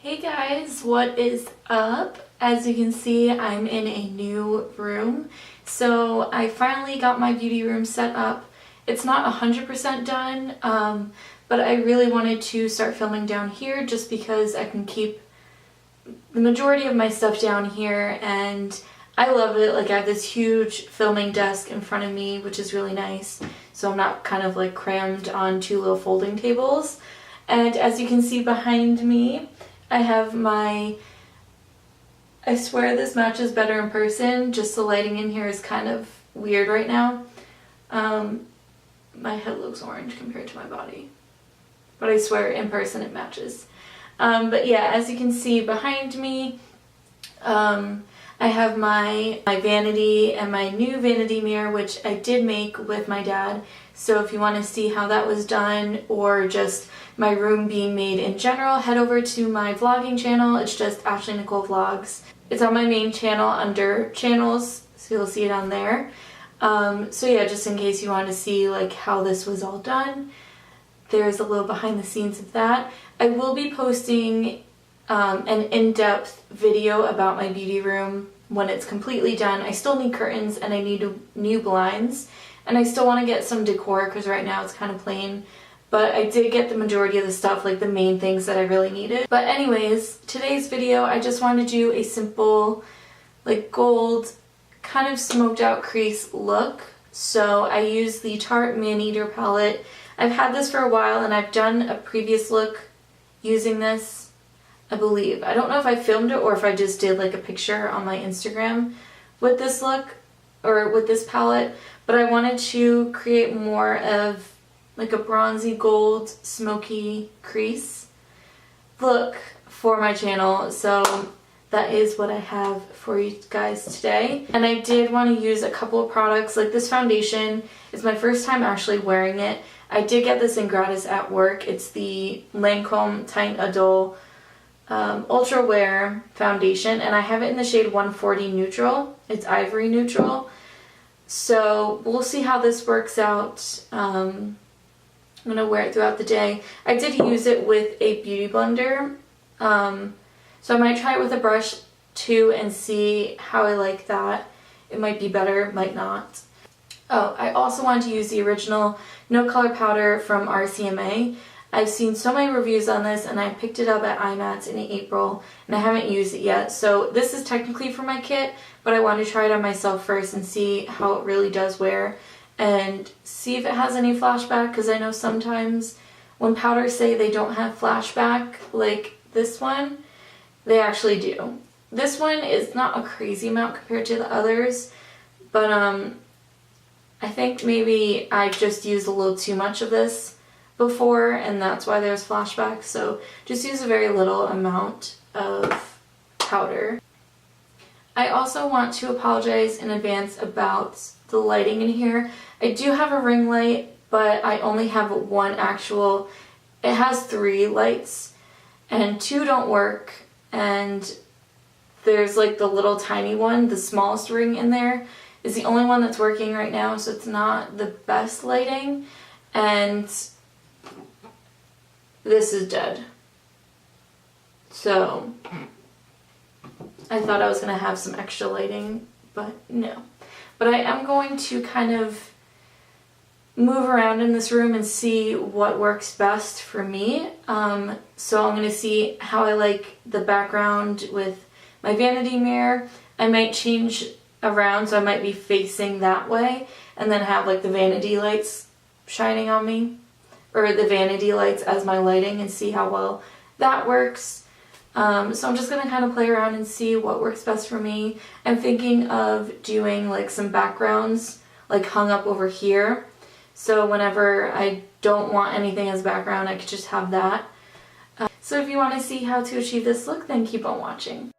Hey guys, what is up? As you can see, I'm in a new room. So I finally got my beauty room set up. It's not 100% done, but I really wanted to start filming down here just because I can keep the majority of my stuff down here and I love it. Like, I have this huge filming desk in front of me, which is really nice. So I'm not kind of like crammed on two little folding tables. And as you can see behind me, I have my, I swear this matches better in person, just the lighting in here is kind of weird right now. My head looks orange compared to my body, but I swear in person it matches. But yeah, as you can see behind me, I have my vanity and my new vanity mirror, which I did make with my dad. So if you want to see how that was done, or just my room being made in general, head over to my vlogging channel. It's just Ashley Nicole Vlogs. It's on my main channel under channels, so you'll see it on there. So yeah, just in case you want to see like how this was all done, there's a little behind the scenes of that. I will be posting an in-depth video about my beauty room when it's completely done. I still need curtains and I need new blinds, and I still want to get some decor because right now it's kind of plain. But I did get the majority of the stuff, like the main things that I really needed. But anyways, today's video, I just wanted to do a simple, like gold, kind of smoked out crease look. So I used the Tarte Maneater Palette. I've had this for a while and I've done a previous look using this, I believe. I don't know if I filmed it or if I just did like a picture on my Instagram with this look, or with this palette. But I wanted to create more of like a bronzy gold smoky crease look for my channel, so that is what I have for you guys today. And I did want to use a couple of products. Like, this foundation is my first time actually wearing it. I did get this in gratis at work. It's the Lancome Teint Adult Ultra Wear Foundation, and I have it in the shade 140 Neutral. It's ivory neutral. So we'll see how this works out. I'm going to wear it throughout the day. I did use it with a beauty blender, so I might try it with a brush too and see how I like that. It might be better, might not. Oh, I also wanted to use the original No Color Powder from RCMA. I've seen so many reviews on this and I picked it up at IMATS in April and I haven't used it yet. So this is technically for my kit, but I want to try it on myself first and see how it really does wear, and see if it has any flashback, because I know sometimes when powders say they don't have flashback, like this one, they actually do. This one is not a crazy amount compared to the others, but I think maybe I just used a little too much of this before and that's why there's flashbacks, so just use a very little amount of powder. I also want to apologize in advance about the lighting in here. I do have a ring light, but I only have one actual. It has 3 lights and 2 don't work, and there's like the little tiny one, the smallest ring in there is the only one that's working right now, so it's not the best lighting, and this is dead. So I thought I was going to have some extra lighting, but no. But I am going to kind of move around in this room and see what works best for me. So I'm going to see how I like the background with my vanity mirror. I might change around, so I might be facing that way and then have like the vanity lights shining on me, or the vanity lights as my lighting, and see how well that works. So I'm just going to kind of play around and see what works best for me. I'm thinking of doing like some backgrounds like hung up over here, so whenever I don't want anything as background, I could just have that. So if you want to see how to achieve this look, then keep on watching.